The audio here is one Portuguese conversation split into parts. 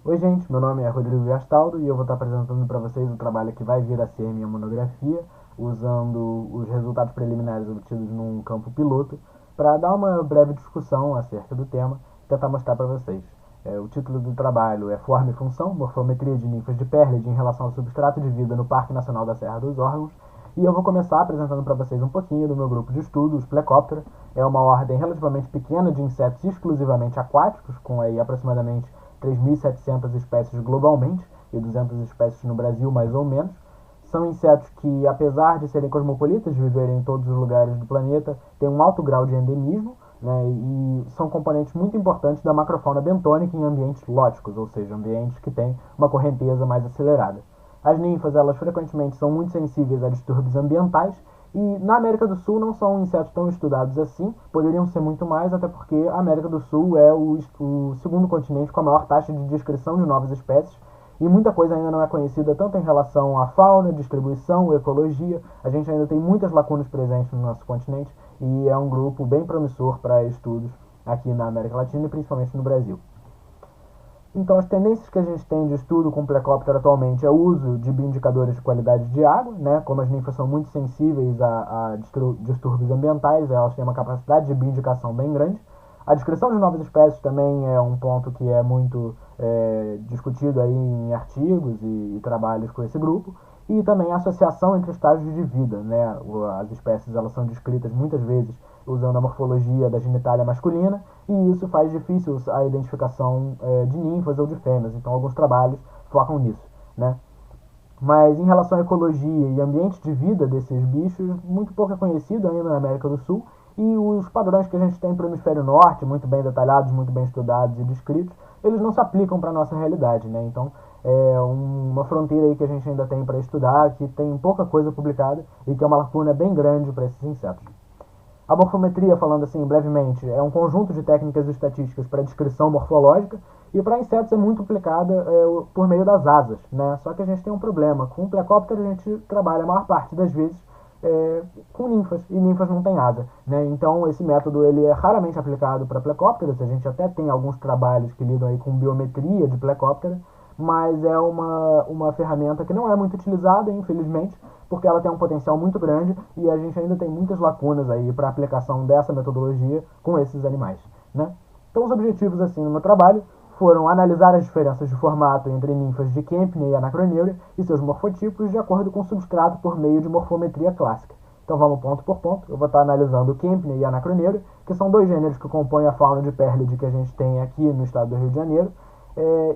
Oi, gente, meu nome é Rodrigo Gastaldo e eu vou estar apresentando para vocês o trabalho que vai vir a ser minha monografia, usando os resultados preliminares obtidos num campo piloto, para dar uma breve discussão acerca do tema e tentar mostrar para vocês. O título do trabalho é Forma e Função, Morfometria de Ninfas de Pérlide em relação ao substrato de vida no Parque Nacional da Serra dos Órgãos, e eu vou começar apresentando para vocês um pouquinho do meu grupo de estudo, os Plecoptera. É uma ordem relativamente pequena de insetos exclusivamente aquáticos, com aí aproximadamente 3.700 espécies globalmente e 200 espécies no Brasil, mais ou menos. São insetos que, apesar de serem cosmopolitas, de viverem em todos os lugares do planeta, têm um alto grau de endemismo, né, e são componentes muito importantes da macrofauna bentônica em ambientes lóticos, ou seja, ambientes que têm uma correnteza mais acelerada. As ninfas, elas frequentemente são muito sensíveis a distúrbios ambientais e na América do Sul não são insetos tão estudados assim, poderiam ser muito mais, até porque a América do Sul é o segundo continente com a maior taxa de descrição de novas espécies e muita coisa ainda não é conhecida tanto em relação à fauna, distribuição, ecologia. A gente ainda tem muitas lacunas presentes no nosso continente e é um grupo bem promissor para estudos aqui na América Latina e principalmente no Brasil. Então, as tendências que a gente tem de estudo com Plecoptera atualmente é o uso de bioindicadores de qualidade de água, né? Como as ninfas são muito sensíveis a distúrbios ambientais, elas têm uma capacidade de bioindicação bem grande. A descrição de novas espécies também é um ponto que é muito discutido aí em artigos e trabalhos com esse grupo. E também a associação entre estágios de vida, né? As espécies elas são descritas muitas vezes usando a morfologia da genitália masculina e isso faz difícil a identificação de ninfas ou de fêmeas. Então alguns trabalhos focam nisso, né? Mas em relação à ecologia e ambiente de vida desses bichos, muito pouco é conhecido ainda na América do Sul. E os padrões que a gente tem para o hemisfério norte, muito bem detalhados, muito bem estudados e descritos, eles não se aplicam para a nossa realidade, né? Então é uma fronteira aí que a gente ainda tem para estudar, que tem pouca coisa publicada e que é uma lacuna bem grande para esses insetos. A morfometria, falando assim brevemente, é um conjunto de técnicas estatísticas para descrição morfológica e para insetos é muito aplicada por meio das asas, né? Só que a gente tem um problema. Com o Plecoptera a gente trabalha a maior parte das vezes com ninfas, e ninfas não têm asa, né? Então esse método ele é raramente aplicado para Plecopteras. A gente até tem alguns trabalhos que lidam aí com biometria de Plecoptera, mas é uma ferramenta que não é muito utilizada, infelizmente, porque ela tem um potencial muito grande e a gente ainda tem muitas lacunas aí para aplicação dessa metodologia com esses animais, né? Então os objetivos assim no meu trabalho foram analisar as diferenças de formato entre ninfas de Kempner e Anacroneuria e seus morfotipos de acordo com o substrato por meio de morfometria clássica. Então vamos ponto por ponto. Eu vou estar analisando o Kempner e a Anacroneuria, que são dois gêneros que compõem a fauna de Pérlide que a gente tem aqui no estado do Rio de Janeiro.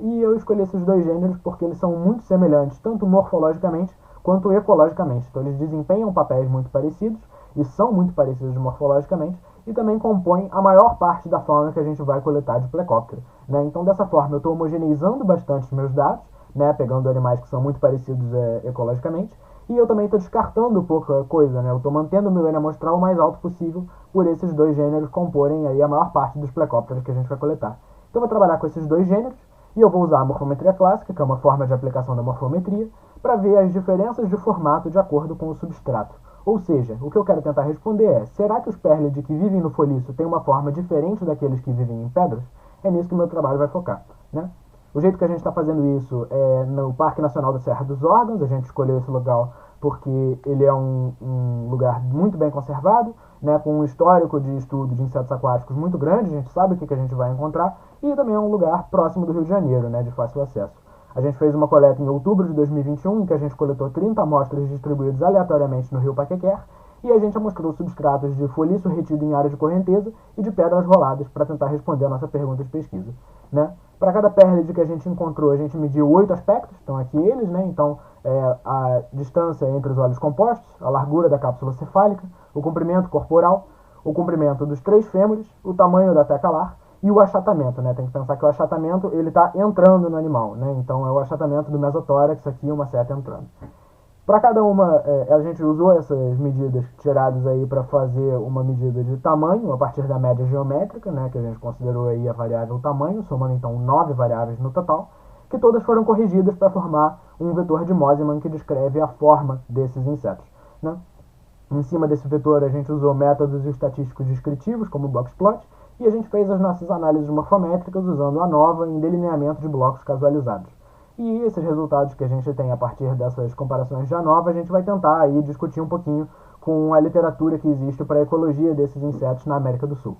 E eu escolhi esses dois gêneros porque eles são muito semelhantes, tanto morfologicamente quanto ecologicamente. Então eles desempenham papéis muito parecidos e são muito parecidos morfologicamente e também compõem a maior parte da fauna que a gente vai coletar de Plecoptera, né? Então dessa forma eu estou homogeneizando bastante os meus dados, né? Pegando animais que são muito parecidos ecologicamente e eu também estou descartando pouca coisa, né? Eu estou mantendo o meu N amostral o mais alto possível por esses dois gêneros comporem aí a maior parte dos Plecopteras que a gente vai coletar. Então eu vou trabalhar com esses dois gêneros e eu vou usar a morfometria clássica, que é uma forma de aplicação da morfometria, para ver as diferenças de formato de acordo com o substrato. Ou seja, o que eu quero tentar responder é: será que os Pérlide que vivem no foliço têm uma forma diferente daqueles que vivem em pedras? É nisso que o meu trabalho vai focar, né? O jeito que a gente está fazendo isso é no Parque Nacional da Serra dos Órgãos. A gente escolheu esse local porque ele é um lugar muito bem conservado, né, com um histórico de estudo de insetos aquáticos muito grande. A gente sabe o que a gente vai encontrar e também é um lugar próximo do Rio de Janeiro, né, de fácil acesso. A gente fez uma coleta em outubro de 2021, em que a gente coletou 30 amostras distribuídas aleatoriamente no Rio Paquequer, e a gente amostrou substratos de foliço retido em área de correnteza e de pedras roladas para tentar responder a nossa pergunta de pesquisa, né? Para cada pérlide que a gente encontrou, a gente mediu 8 aspectos, estão aqui eles, né? Então, a distância entre os olhos compostos, a largura da cápsula cefálica, o comprimento corporal, o comprimento dos três fêmures, o tamanho da teca alar e o achatamento, né? Tem que pensar que o achatamento ele está entrando no animal, né? Então é o achatamento do mesotórax aqui, uma seta entrando. Para cada uma, a gente usou essas medidas tiradas aí para fazer uma medida de tamanho a partir da média geométrica, né, que a gente considerou aí a variável tamanho, somando então 9 variáveis no total, que todas foram corrigidas para formar um vetor de Mosimann que descreve a forma desses insetos, né? Em cima desse vetor a gente usou métodos estatísticos descritivos, como o boxplot, e a gente fez as nossas análises morfométricas usando a ANOVA em delineamento de blocos casualizados. E esses resultados que a gente tem a partir dessas comparações de ANOVA, a gente vai tentar aí discutir um pouquinho com a literatura que existe para a ecologia desses insetos na América do Sul.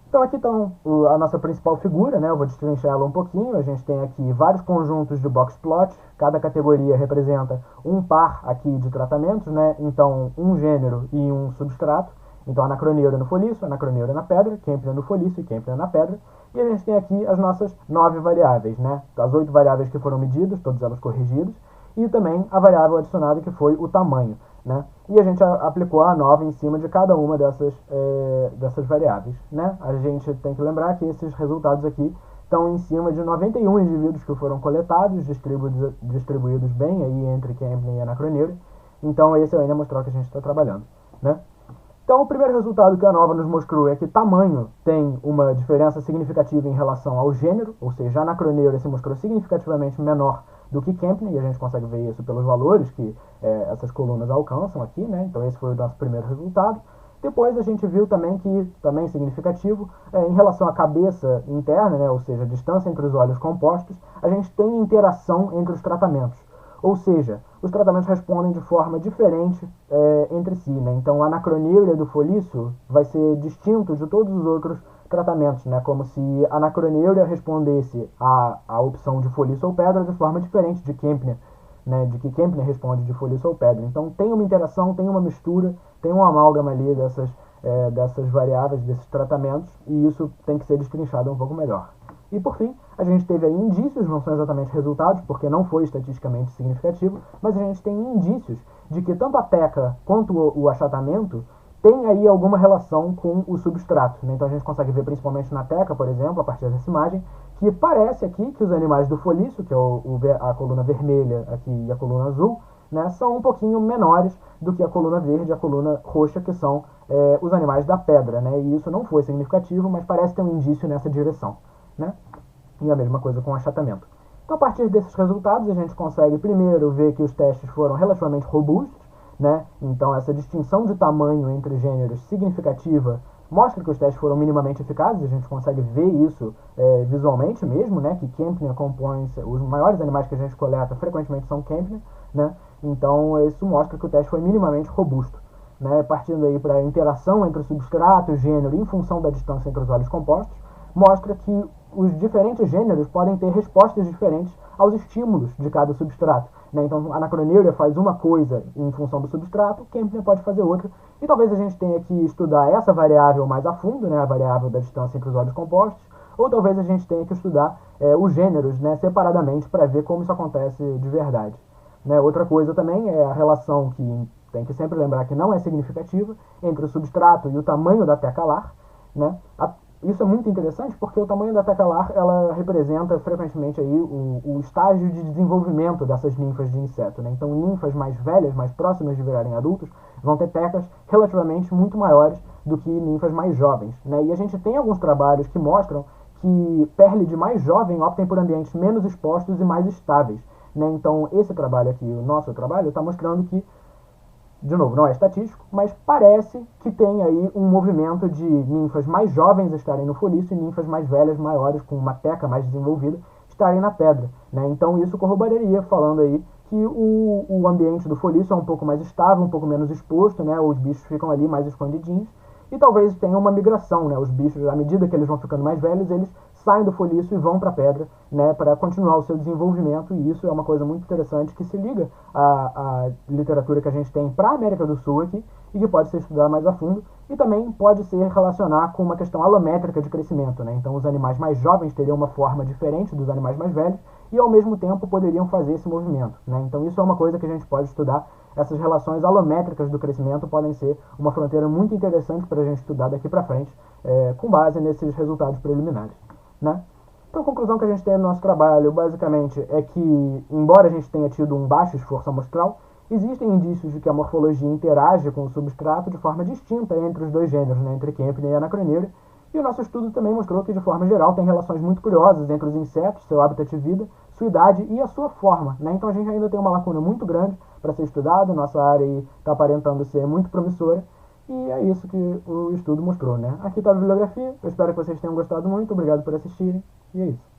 Então aqui estão a nossa principal figura, né? Eu vou destrinchar ela um pouquinho. A gente tem aqui vários conjuntos de box plot. Cada categoria representa um par aqui de tratamentos, né? Então um gênero e um substrato. Então Anacroneura no foliço, Anacroneura na pedra, Kempner no foliço e Kempner na pedra. E a gente tem aqui as nossas 9 variáveis, né? As 8 variáveis que foram medidas, todas elas corrigidas. E também a variável adicionada que foi o tamanho, né? E a gente aplicou a ANOVA em cima de cada uma dessas variáveis, né? A gente tem que lembrar que esses resultados aqui estão em cima de 91 indivíduos que foram coletados, distribuídos bem aí entre Kempner e Anacroneura. Então esse é o N-amostral que a gente está trabalhando, né? Então, o primeiro resultado que a ANOVA nos mostrou é que tamanho tem uma diferença significativa em relação ao gênero, ou seja, a Anacroneura se mostrou significativamente menor do que Kempner, e a gente consegue ver isso pelos valores que essas colunas alcançam aqui, né? Então, esse foi o nosso primeiro resultado. Depois, a gente viu também que, também significativo, em relação à cabeça interna, né? Ou seja, a distância entre os olhos compostos, a gente tem interação entre os tratamentos. Ou seja, os tratamentos respondem de forma diferente entre si, né? Então, a Anacroneura do foliço vai ser distinto de todos os outros tratamentos, né? Como se a Anacroneura respondesse à opção de foliço ou pedra de forma diferente de Kempner, né? De que Kempner responde de foliço ou pedra. Então, tem uma interação, tem uma mistura, tem um amálgama ali dessas variáveis, desses tratamentos, e isso tem que ser destrinchado um pouco melhor. E por fim, a gente teve aí indícios, não são exatamente resultados, porque não foi estatisticamente significativo, mas a gente tem indícios de que tanto a teca quanto o achatamento tem aí alguma relação com o substrato, né? Então a gente consegue ver principalmente na teca, por exemplo, a partir dessa imagem, que parece aqui que os animais do foliço, que é a coluna vermelha aqui e a coluna azul, né, são um pouquinho menores do que a coluna verde e a coluna roxa, que são os animais da pedra, né? E isso não foi significativo, mas parece ter um indício nessa direção, né? E a mesma coisa com o achatamento. Então, a partir desses resultados, a gente consegue primeiro ver que os testes foram relativamente robustos, né? Então, essa distinção de tamanho entre gêneros significativa mostra que os testes foram minimamente eficazes. A gente consegue ver isso visualmente mesmo, né? Que Kempner compõe, os maiores animais que a gente coleta frequentemente são Kempner, né? Então, isso mostra que o teste foi minimamente robusto, né? Partindo aí para a interação entre o substrato e o gênero em função da distância entre os olhos compostos, mostra que os diferentes gêneros podem ter respostas diferentes aos estímulos de cada substrato, né? Então, a Anacroneura faz uma coisa em função do substrato, Kempner pode fazer outra, e talvez a gente tenha que estudar essa variável mais a fundo, né? A variável da distância entre os olhos compostos, ou talvez a gente tenha que estudar os gêneros, né? Separadamente para ver como isso acontece de verdade, né? Outra coisa também é a relação que tem que sempre lembrar que não é significativa entre o substrato e o tamanho da teca alar, né? Isso é muito interessante porque o tamanho da teca alar, ela representa frequentemente aí o estágio de desenvolvimento dessas ninfas de inseto, né? Então, ninfas mais velhas, mais próximas de virarem adultos, vão ter tecas relativamente muito maiores do que ninfas mais jovens, né? E a gente tem alguns trabalhos que mostram que pérlide mais jovem optem por ambientes menos expostos e mais estáveis, né? Então, esse trabalho aqui, o nosso trabalho, está mostrando que, de novo, não é estatístico, mas parece que tem aí um movimento de ninfas mais jovens estarem no foliço e ninfas mais velhas, maiores, com uma teca mais desenvolvida, estarem na pedra, né? Então isso corroboraria, falando aí, que o ambiente do foliço é um pouco mais estável, um pouco menos exposto, né? Os bichos ficam ali mais escondidinhos, e talvez tenha uma migração, né? Os bichos, à medida que eles vão ficando mais velhos, eles saem do foliço e vão para a pedra, né? Para continuar o seu desenvolvimento, e isso é uma coisa muito interessante que se liga à literatura que a gente tem para a América do Sul aqui, e que pode ser estudada mais a fundo, e também pode se relacionar com uma questão alométrica de crescimento, né? Então os animais mais jovens teriam uma forma diferente dos animais mais velhos, e ao mesmo tempo poderiam fazer esse movimento, né? Então isso é uma coisa que a gente pode estudar. Essas relações alométricas do crescimento podem ser uma fronteira muito interessante para a gente estudar daqui para frente, com base nesses resultados preliminares, né? Então a conclusão que a gente tem no nosso trabalho, basicamente, é que, embora a gente tenha tido um baixo esforço amostral, existem indícios de que a morfologia interage com o substrato de forma distinta entre os dois gêneros, né? Entre Kempner e Anacroneura, e o nosso estudo também mostrou que, de forma geral, tem relações muito curiosas entre os insetos, seu hábitat de vida, sua idade e a sua forma, né? Então a gente ainda tem uma lacuna muito grande para ser estudado, nossa área está aparentando ser muito promissora, E é isso que o estudo mostrou, né? Aqui está a bibliografia, eu espero que vocês tenham gostado muito, obrigado por assistirem, e é isso.